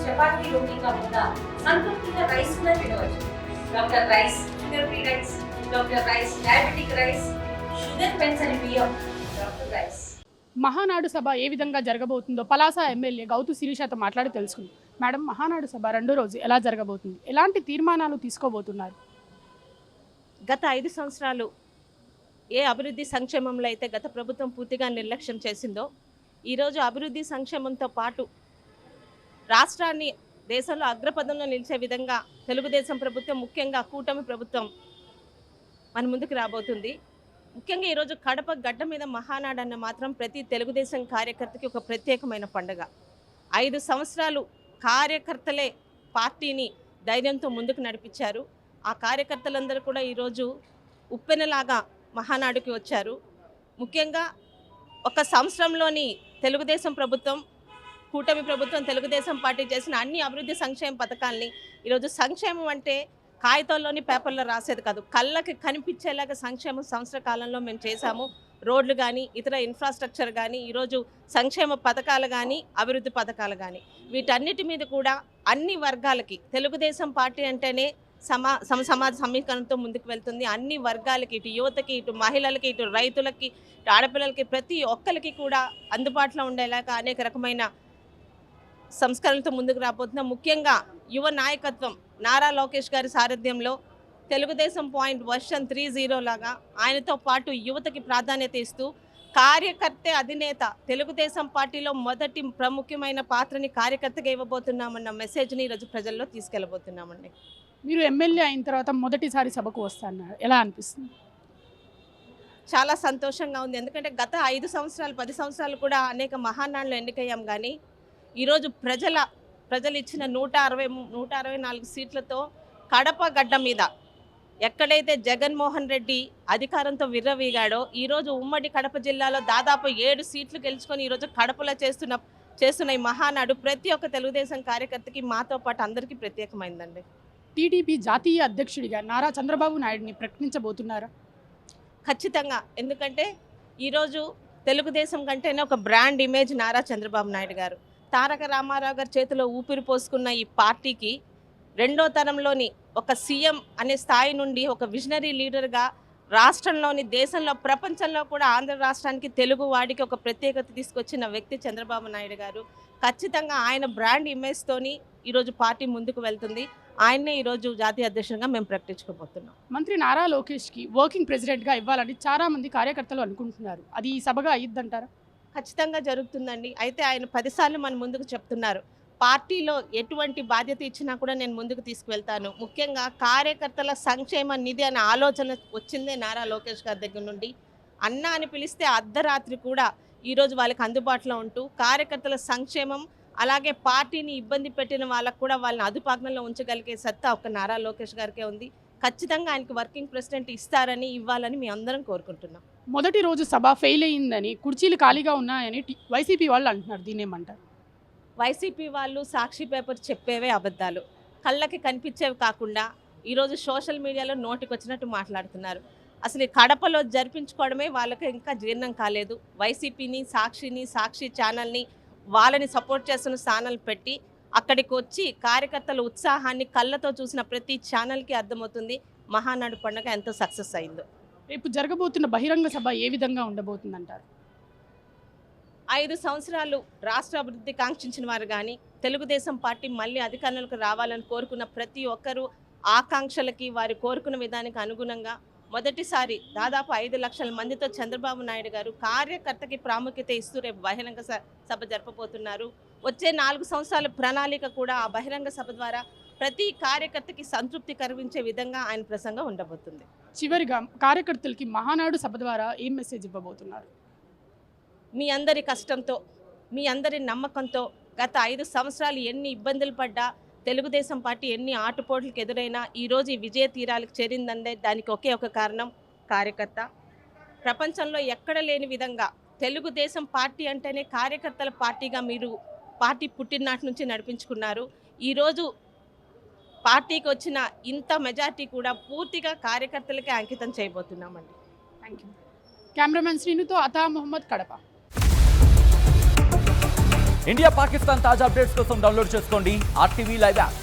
చపాతీ రోటీ కాకుండా సంతృప్తిగా రైస్ కూడా తినవచ్చు. Doctor rice, sugar free rice, doctor rice, diabetic rice, sugar పెంచని బియ్యం, డాక్టర్ రైస్. మహానాడు సభ ఏ విధంగా జరగబోతుందో పలాస ఎమ్మెల్యే గౌతు శిరీషతో మాట్లాడి తెలుసుకుంది. మేడం, మహానాడు సభ రెండో రోజు ఎలా జరగబోతుంది, ఎలాంటి తీర్మానాలు తీసుకోబోతున్నారు? గత 5 సంవత్సరాలు ఏ అభివృద్ధి సంక్షేమంలో అయితే గత ప్రభుత్వం పూర్తిగా నిర్లక్ష్యం చేసిందో, ఈరోజు అభివృద్ధి సంక్షేమంతో పాటు రాష్ట్రాన్ని దేశంలో అగ్రపథంలో నిలిచే విధంగా తెలుగుదేశం ప్రభుత్వం, ముఖ్యంగా కూటమి ప్రభుత్వం మన ముందుకు రాబోతుంది. ముఖ్యంగా ఈరోజు కడప గడ్డ మీద మహానాడు అన్న మాత్రం ప్రతి తెలుగుదేశం కార్యకర్తకి ఒక ప్రత్యేకమైన పండుగ. 5 సంవత్సరాలు కార్యకర్తలే పార్టీని ధైర్యంతో ముందుకు నడిపించారు. ఆ కార్యకర్తలందరూ కూడా ఈరోజు ఉప్పెనలాగా మహానాడుకి వచ్చారు. ముఖ్యంగా ఒక సంవత్సరంలోని తెలుగుదేశం ప్రభుత్వం, కూటమి ప్రభుత్వం, తెలుగుదేశం పార్టీ చేసిన అన్ని అభివృద్ధి సంక్షేమ పథకాల్ని ఈరోజు సంక్షేమం అంటే కాగితాల్లోని పేపర్లో రాసేది కాదు, కళ్ళకి కనిపించేలాగా సంక్షేమం సంవత్సర కాలంలో మేము చేశాము. రోడ్లు కానీ, ఇతర ఇన్ఫ్రాస్ట్రక్చర్ కానీ, ఈరోజు సంక్షేమ పథకాలు కానీ, అభివృద్ధి పథకాలు కానీ, వీటన్నిటి మీద కూడా అన్ని వర్గాలకి తెలుగుదేశం పార్టీ అంటేనే సమాజ సమీకరణతో ముందుకు వెళ్తుంది. అన్ని వర్గాలకి, ఇటు యువతకి, ఇటు మహిళలకి, ఇటు రైతులకి, ఇటు ఆడపిల్లలకి, ప్రతి ఒక్కరికి కూడా అందుబాటులో ఉండేలాగా అనేక రకమైన సంస్కరణలతో ముందుకు రాబోతున్నాం. ముఖ్యంగా యువ నాయకత్వం నారా లోకేష్ గారి సారథ్యంలో తెలుగుదేశం పాయింట్ వర్షన్ 3.0 లాగా ఆయనతో పాటు యువతకి ప్రాధాన్యత ఇస్తూ కార్యకర్తే అధినేత, తెలుగుదేశం పార్టీలో మొదటి ప్రముఖమైన పాత్రని కార్యకర్తగా ఇవ్వబోతున్నామన్న మెసేజ్ని ఈరోజు ప్రజల్లో తీసుకెళ్ళబోతున్నామండి. మీరు ఎమ్మెల్యే అయిన తర్వాత మొదటిసారి సభకు వస్తున్నారు, ఎలా అనిపిస్తుంది? చాలా సంతోషంగా ఉంది. ఎందుకంటే గత 5 సంవత్సరాలు 10 సంవత్సరాలు కూడా అనేక మహానాడులు ఎన్నికయ్యాం. కానీ ఈరోజు ప్రజలు ఇచ్చిన 164 సీట్లతో కడప గడ్డ మీద ఎక్కడైతే జగన్మోహన్ రెడ్డి అధికారంతో విర్రవీగాడో, ఈరోజు ఉమ్మడి కడప జిల్లాలో దాదాపు 7 సీట్లు గెలుచుకొని ఈరోజు కడపలో చేస్తున్న ఈ మహానాడు ప్రతి ఒక్క తెలుగుదేశం కార్యకర్తకి, మాతో పాటు అందరికీ ప్రత్యేకమైందండి. టీడీపీ జాతీయ అధ్యక్షుడిగా నారా చంద్రబాబు నాయుడిని ప్రకటించబోతున్నారా? ఖచ్చితంగా. ఎందుకంటే ఈరోజు తెలుగుదేశం కంటేనే ఒక బ్రాండ్ ఇమేజ్ నారా చంద్రబాబు నాయుడు గారు. తారక రామారావు గారి చేతిలో ఊపిరి పోసుకున్న ఈ పార్టీకి రెండో తరంలోని ఒక సీఎం అనే స్థాయి నుండి ఒక విజనరీ లీడర్గా రాష్ట్రంలోని, దేశంలో, ప్రపంచంలో కూడా ఆంధ్ర రాష్ట్రానికి, తెలుగు వాడికి ఒక ప్రత్యేకత తీసుకొచ్చిన వ్యక్తి చంద్రబాబు నాయుడు గారు. ఖచ్చితంగా ఆయన బ్రాండ్ ఇమేజ్తోని ఈరోజు పార్టీ ముందుకు వెళ్తుంది. ఆయన్నే ఈరోజు జాతీయ అధ్యక్షుడిగా మేము ప్రకటించుకోబోతున్నాం. మంత్రి నారా లోకేష్కి వర్కింగ్ ప్రెసిడెంట్గా ఇవ్వాలని చాలా మంది కార్యకర్తలు అనుకుంటున్నారు. అది ఈ సభగా అయ్యిద్దంటారా? ఖచ్చితంగా జరుగుతుందండి. అయితే ఆయన 10 సార్లు మన ముందుకు చెప్తున్నారు, పార్టీలో ఎటువంటి బాధ్యత ఇచ్చినా కూడా నేను ముందుకు తీసుకువెళ్తాను. ముఖ్యంగా కార్యకర్తల సంక్షేమ నిధి అనే ఆలోచన వచ్చిందే నారా లోకేష్ గారి దగ్గర నుండి. అన్న అని పిలిస్తే అర్ధరాత్రి కూడా ఈరోజు వాళ్ళకి అందుబాటులో ఉంటూ కార్యకర్తల సంక్షేమం, అలాగే పార్టీని ఇబ్బంది పెట్టిన వాళ్ళకు కూడా వాళ్ళని అదుపాజ్ఞలో ఉంచగలిగే సత్తా ఒక నారా లోకేష్ గారికే ఉంది. ఖచ్చితంగా ఆయనకి వర్కింగ్ ప్రెసిడెంట్ ఇస్తారని, ఇవ్వాలని మీ అందరం కోరుకుంటున్నాం. మొదటి రోజు సభ ఫెయిల్ అయ్యిందని, కుర్చీలు ఖాళీగా ఉన్నాయని వైసీపీ వాళ్ళు అంటున్నారు. దీన్నేమంటారు? వైసీపీ వాళ్ళు సాక్షి పేపర్ చెప్పేవే అబద్ధాలు, కళ్ళకి కనిపించేవి కాకుండా ఈరోజు సోషల్ మీడియాలో నోటికొచ్చినట్టు మాట్లాడుతున్నారు. అసలు ఈ కడపలో జరిపించుకోవడమే వాళ్ళకి ఇంకా జీర్ణం కాలేదు. వైసీపీని, సాక్షి ఛానల్ని, వాళ్ళని సపోర్ట్ చేస్తున్న ఛానల్ పెట్టి అక్కడికి వచ్చి కార్యకర్తల ఉత్సాహాన్ని కళ్ళతో చూసిన ప్రతి ఛానల్కి అర్థమవుతుంది మహానాడు పండుగ ఎంతో సక్సెస్ అయిందో. రేపు జరగబోతున్న బహిరంగ సభ ఏ విధంగా ఉండబోతుందంటారు? 5 సంవత్సరాలు రాష్ట్ర అభివృద్ధి కాంక్షించిన వారు కానీ, తెలుగుదేశం పార్టీ మళ్ళీ అధికారంలోకి రావాలని కోరుకున్న ప్రతి ఒక్కరూ ఆకాంక్షలకి, వారి కోరుకున్న విధానికి అనుగుణంగా మొదటిసారి దాదాపు 5 లక్షల మందితో చంద్రబాబు నాయుడు గారు కార్యకర్తకి ప్రాముఖ్యత ఇస్తూ రేపు బహిరంగ సభ జరపబోతున్నారు. వచ్చే 4 సంవత్సరాల ప్రణాళిక కూడా ఆ బహిరంగ సభ ద్వారా ప్రతి కార్యకర్తకి సంతృప్తి కలిగించే విధంగా ఆయన ప్రసంగం ఉండబోతుంది. చివరిగా కార్యకర్తలకి మహానాడు సభ ద్వారా ఏం మెసేజ్ ఇవ్వబోతున్నారు? మీ అందరి కష్టంతో, మీ అందరి నమ్మకంతో గత 5 సంవత్సరాలు ఎన్ని ఇబ్బందులు పడ్డా, తెలుగుదేశం పార్టీ ఎన్ని ఆటుపోట్లకు ఎదురైనా ఈరోజు ఈ విజయ తీరాలకు చేరిందంటే దానికి ఒకే ఒక కారణం కార్యకర్త. ప్రపంచంలో ఎక్కడ లేని విధంగా తెలుగుదేశం పార్టీ అంటేనే కార్యకర్తల పార్టీగా మీరు పార్టీ పుట్టిననాటి నుంచి నడిపించుకున్నారు. ఈరోజు పార్టీకి వచ్చిన ఇంత మెజార్టీ కూడా పూర్తిగా కార్యకర్తలకే అంకితం చేయబోతున్నామండి. Thank you. కెమెరామెన్ శ్రీనుతో అతా మొహమ్మద్, కడప. ఇండియా పాకిస్తాన్ తాజా అప్డేట్స్ కోసం డౌన్లోడ్ చేసుకోండి RTV లైవ్ యాప్.